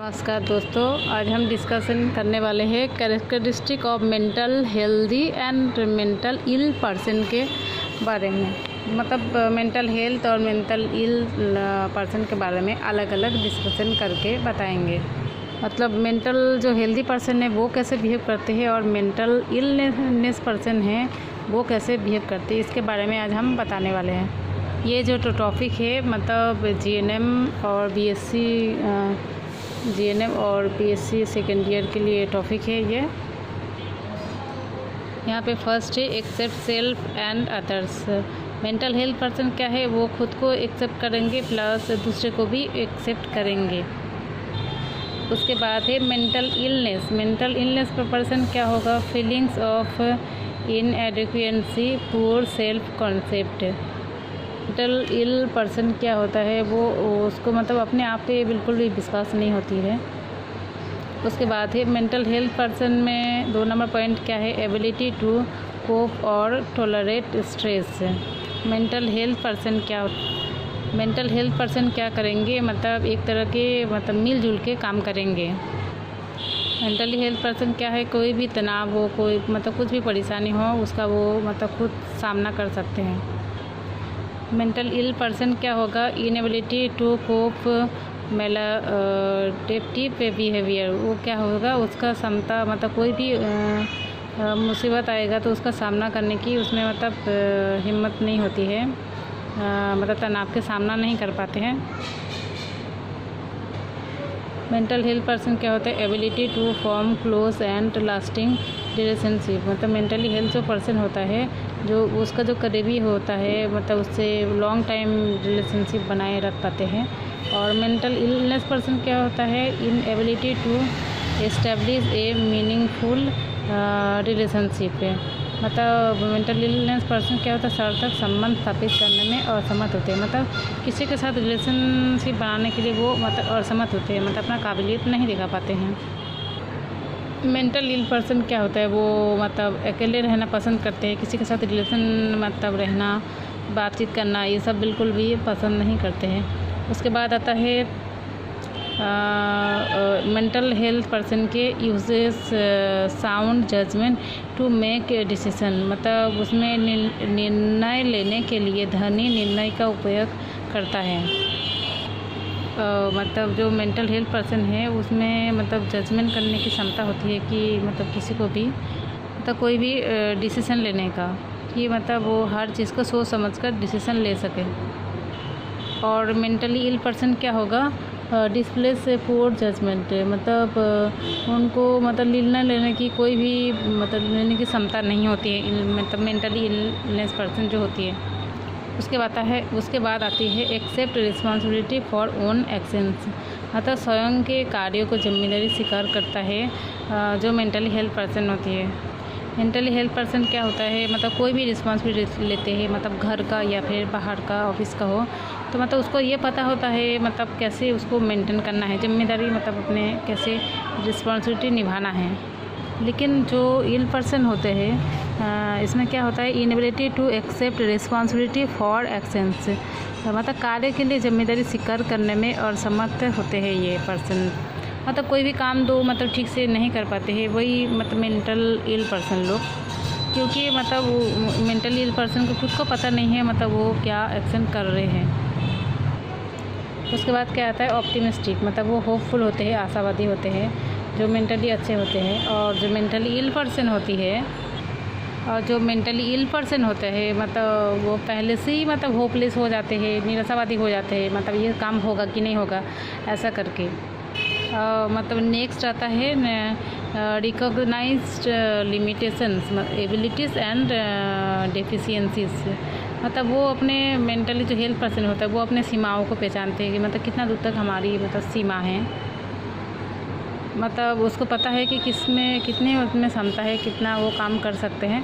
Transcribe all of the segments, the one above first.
नमस्कार दोस्तों, आज हम डिस्कशन करने वाले हैं characteristic of mental healthy and mental ill person के बारे में। मतलब मेंटल हेल्थ और मेंटल इल पर्सन के बारे में अलग अलग डिस्कशन करके बताएंगे। मतलब मेंटल जो हेल्दी पर्सन है वो कैसे बिहेव करते हैं और मेंटल इलनेस पर्सन है वो कैसे बिहेव करते हैं, इसके बारे में आज हम बताने वाले हैं। ये जो टॉपिक है मतलब जीएनएम और बीएससी सेकेंड ईयर के लिए टॉपिक है ये। यहाँ पे फर्स्ट है accept self and others. Mental health person क्या है, वो खुद को एक्सेप्ट करेंगे प्लस दूसरे को भी एक्सेप्ट करेंगे। उसके बाद है मेंटल इलनेस। मेंटल इलनेस पर पर्सन क्या होगा, feelings of inadequacy, poor self concept. Mental ill person क्या होता है, वो उसको मतलब अपने आप पे बिल्कुल भी विश्वास नहीं होती है। उसके बाद है मेंटल हेल्थ पर्सन में 2 नंबर पॉइंट क्या है, एबिलिटी टू कोप और tolerate stress. Mental health person क्या करेंगे, मतलब एक तरह के मतलब मिलजुल के काम करेंगे। मेंटली हेल्थ पर्सन क्या है, कोई भी तनाव हो, कोई मतलब कुछ भी परेशानी हो उसका वो मतलब खुद सामना कर सकते हैं। मेंटल इल पर्सन क्या होगा, इनएबिलिटी टू कोप मैलाडेप्टिव बिहेवियर। वो क्या होगा, उसका क्षमता मतलब कोई भी मुसीबत आएगा तो उसका सामना करने की उसमें मतलब हिम्मत नहीं होती है, मतलब तनाव के सामना नहीं कर पाते हैं। मेंटल हेल्थ पर्सन क्या होता है, ability to form close and lasting relationship. मतलब मेंटली हेल्थ जो पर्सन होता है, जो उसका जो करीबी होता है मतलब उससे लॉन्ग टाइम रिलेशनशिप बनाए रख पाते हैं। और मेंटल इलनेस पर्सन क्या होता है, inability to establish a meaningful relationship. मतलब मेंटल इलनेस पर्सन क्या होता है, सार्थक संबंध स्थापित करने में असमर्थ होते हैं। मतलब किसी के साथ रिलेशनशिप बनाने के लिए वो मतलब असमर्थ होते हैं, मतलब अपना काबिलियत नहीं दिखा पाते हैं। मेंटल इल पर्सन क्या होता है, वो मतलब अकेले रहना पसंद करते हैं, किसी के साथ रिलेशन मतलब रहना, बातचीत करना ये सब बिल्कुल भी पसंद नहीं करते हैं। उसके बाद आता है मेंटल हेल्थ पर्सन के uses sound judgement to make decision. मतलब उसमें निर्णय लेने के लिए धनी निर्णय का उपयोग करता है। मतलब जो मेंटल हेल्थ पर्सन है उसमें मतलब जजमेंट करने की क्षमता होती है कि मतलब किसी को भी मतलब कोई भी डिसीज़न लेने का, कि मतलब वो हर चीज़ को सोच समझकर डिसीज़न ले सके। और मेंटली इल पर्सन क्या होगा, डिस्प्ले से पुअर जजमेंट। मतलब उनको मतलब निर्णय लेने की कोई भी मतलब लेने की क्षमता नहीं होती है, मतलब मेंटली इलनेस पर्सन जो होती है। उसके बाद आती है accept responsibility for own actions. मतलब स्वयं के कार्यों को जिम्मेदारी स्वीकार करता है जो मेंटली हेल्थ पर्सन होती है। मेंटली हेल्थ पर्सन क्या होता है, मतलब कोई भी रिस्पॉन्सिबिलिटी लेते हैं, मतलब घर का या फिर बाहर का ऑफिस का हो तो मतलब उसको ये पता होता है मतलब कैसे उसको मेंटेन करना है, जिम्मेदारी मतलब अपने कैसे रिस्पॉन्सिबिलिटी निभाना है। लेकिन जो इल पर्सन होते हैं इसमें क्या होता है, inability to accept responsibility for actions. मतलब कार्य के लिए जिम्मेदारी स्वीकार करने में असमर्थ होते हैं ये पर्सन। मतलब कोई भी काम दो मतलब ठीक से नहीं कर पाते हैं, वही मतलब मेंटल इल पर्सन लोग, क्योंकि मतलब मेंटल इल पर्सन को खुद को पता नहीं है मतलब वो क्या एक्शन कर रहे हैं। उसके बाद क्या आता है ऑप्टिमिस्टिक। मतलब वो होपफुल होते हैं, आशावादी होते हैं, जो मेंटली अच्छे होते हैं। और जो मेंटली इल पर्सन होती है और जो मेंटली इल पर्सन होते हैं मतलब वो पहले से ही मतलब होपलेस हो जाते हैं, निराशावादी हो जाते हैं, मतलब ये काम होगा कि नहीं होगा ऐसा करके। मतलब नेक्स्ट आता है recognised limitations, abilities and deficiencies. मतलब वो अपने मेंटली जो हेल्थ पर्सन होता है वो अपने सीमाओं को पहचानते हैं कि मतलब कितना दूर तक हमारी मतलब सीमा है। मतलब उसको पता है कि किसमें कितनी उसमें क्षमता है, कितना वो काम कर सकते हैं।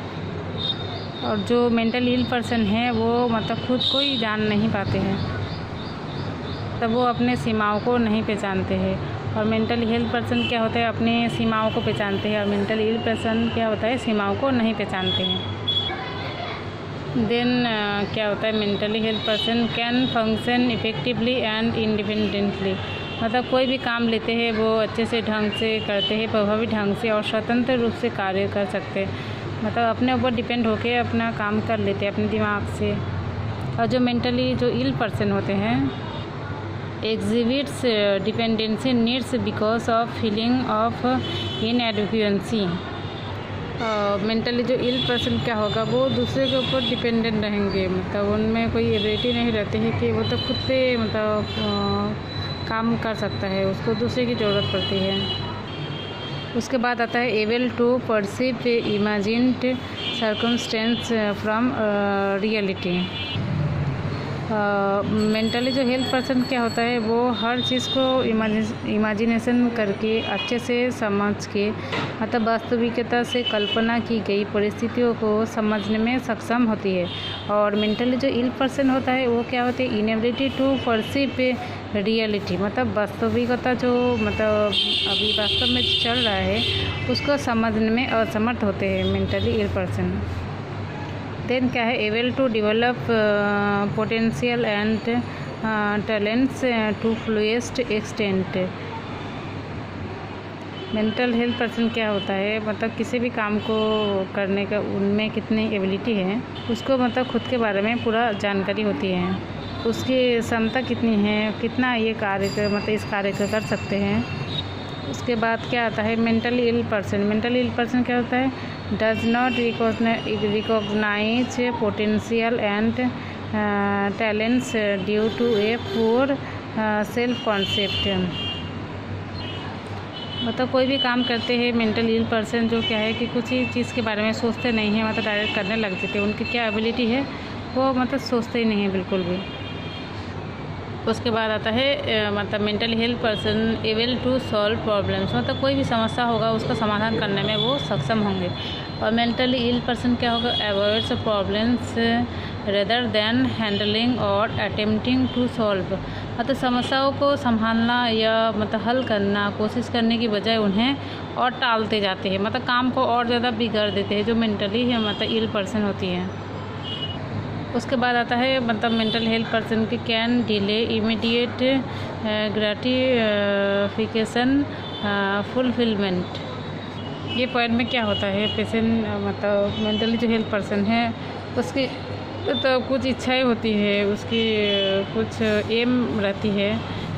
और जो मेंटल इल पर्सन है वो मतलब खुद को ही जान नहीं पाते हैं, तब वो अपने सीमाओं को नहीं पहचानते हैं। और मेंटल हेल्थ पर्सन क्या होता है, अपने सीमाओं को पहचानते हैं। और मेंटल इल पर्सन क्या होता है, सीमाओं को नहीं पहचानते हैं। देन क्या होता है, mentally health person can function effectively and independently. मतलब कोई भी काम लेते हैं वो अच्छे से ढंग से करते हैं, प्रभावी ढंग से और स्वतंत्र रूप से कार्य कर सकते हैं। मतलब अपने ऊपर डिपेंड होके अपना काम कर लेते हैं अपने दिमाग से। और जो मेंटली जो इल पर्सन होते हैं exhibits dependency needs because of feeling of inadequacy. Mentally जो इल पर्सन क्या होगा, वो दूसरे के ऊपर डिपेंडेंट रहेंगे। मतलब उनमें कोई एबिलिटी नहीं रहती है कि वो तो खुद से मतलब काम कर सकता है, उसको दूसरे की ज़रूरत पड़ती है। उसके बाद आता है able to perceive imagined circumstances from reality. Mentally जो हेल्थ पर्सन क्या होता है, वो हर चीज़ को इमेजिनेशन करके अच्छे से समझ के मतलब वास्तविकता से कल्पना की गई परिस्थितियों को समझने में सक्षम होती है। और मेंटली जो इल पर्सन होता है वो क्या होती है, इनएबिलिटी टू परसीव रियलिटी। मतलब वास्तविकता जो मतलब अभी वास्तव में चल रहा है उसको समझने में असमर्थ होते हैं मेंटली इल पर्सन। देन क्या है, able to develop potential and talents to fullest extent. Mental health person क्या होता है, मतलब किसी भी काम को करने का उनमें कितनी एबिलिटी है उसको मतलब खुद के बारे में पूरा जानकारी होती है, उसकी क्षमता कितनी है, कितना ये कार्य मतलब इस कार्य को कर सकते हैं। उसके बाद क्या आता है mentally ill person. Mentally ill person क्या होता है, does not recognise potential and talents due to a poor self concept. मतलब कोई भी काम करते हैं मेंटल इल पर्सन जो क्या है कि कुछ ही चीज़ के बारे में सोचते नहीं हैं, मतलब डायरेक्ट करने लग जाते हैं। उनकी क्या एबिलिटी है वो मतलब सोचते ही नहीं है बिल्कुल भी। उसके बाद आता है मतलब mental health person able to solve problems. मतलब कोई भी समस्या होगा उसका समाधान करने में वो सक्षम होंगे। और मेंटली इल पर्सन क्या होगा, avoids problems rather than handling और अटेम्प्टिंग टू सॉल्व। मतलब समस्याओं को संभालना या मतलब हल करना कोशिश करने की बजाय उन्हें और टालते जाते हैं, मतलब काम को और ज़्यादा बिगाड़ देते हैं, जो मेंटली है मतलब इल पर्सन होती है। उसके बाद आता है मतलब मेंटल हेल्थ पर्सन की can delay immediate gratification fulfilment. ये पॉइंट में क्या होता है, पेशेंट मतलब मेंटली जो हेल्थ पर्सन है उसकी तो कुछ इच्छाएं होती है, उसकी कुछ एम रहती है,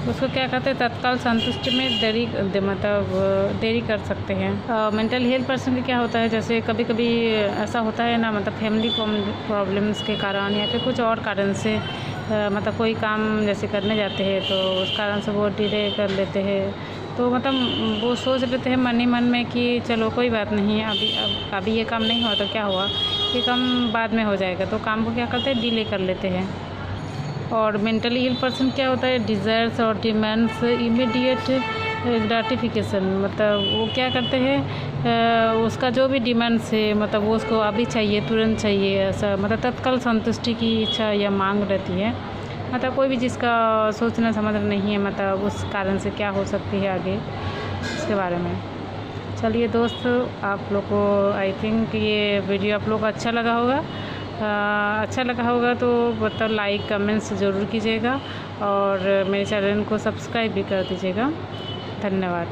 उसको क्या कहते हैं तत्काल संतुष्टि में देरी कर सकते हैं। मेंटल हेल्थ पर्सन का क्या होता है, जैसे कभी कभी ऐसा होता है ना, मतलब फैमिली प्रॉब्लम्स के कारण या फिर कुछ और कारण से मतलब कोई काम जैसे करने जाते हैं तो उस कारण से वो डिले कर लेते हैं। तो मतलब वो सोच लेते हैं मन ही मन में कि चलो कोई बात नहीं, अभी ये काम नहीं हुआ तो क्या हुआ, ये काम बाद में हो जाएगा, तो काम को क्या करते हैं डिले कर लेते हैं। और मेंटली इल पर्सन क्या होता है, डिज़ायर्स और डिमांड्स इमीडिएट ग्रेटिफिकेशन। मतलब वो क्या करते हैं उसका जो भी डिमांड्स है मतलब वो उसको अभी चाहिए, तुरंत चाहिए, ऐसा मतलब तत्काल संतुष्टि की इच्छा या मांग रहती है। मतलब कोई भी चीज़ का सोचना समझना नहीं है, मतलब उस कारण से क्या हो सकती है आगे इसके बारे में। चलिए दोस्त, आप लोग को आई थिंक ये वीडियो आप लोग को अच्छा लगा होगा तो मतलब लाइक कमेंट्स ज़रूर कीजिएगा और मेरे चैनल को सब्सक्राइब भी कर दीजिएगा। धन्यवाद।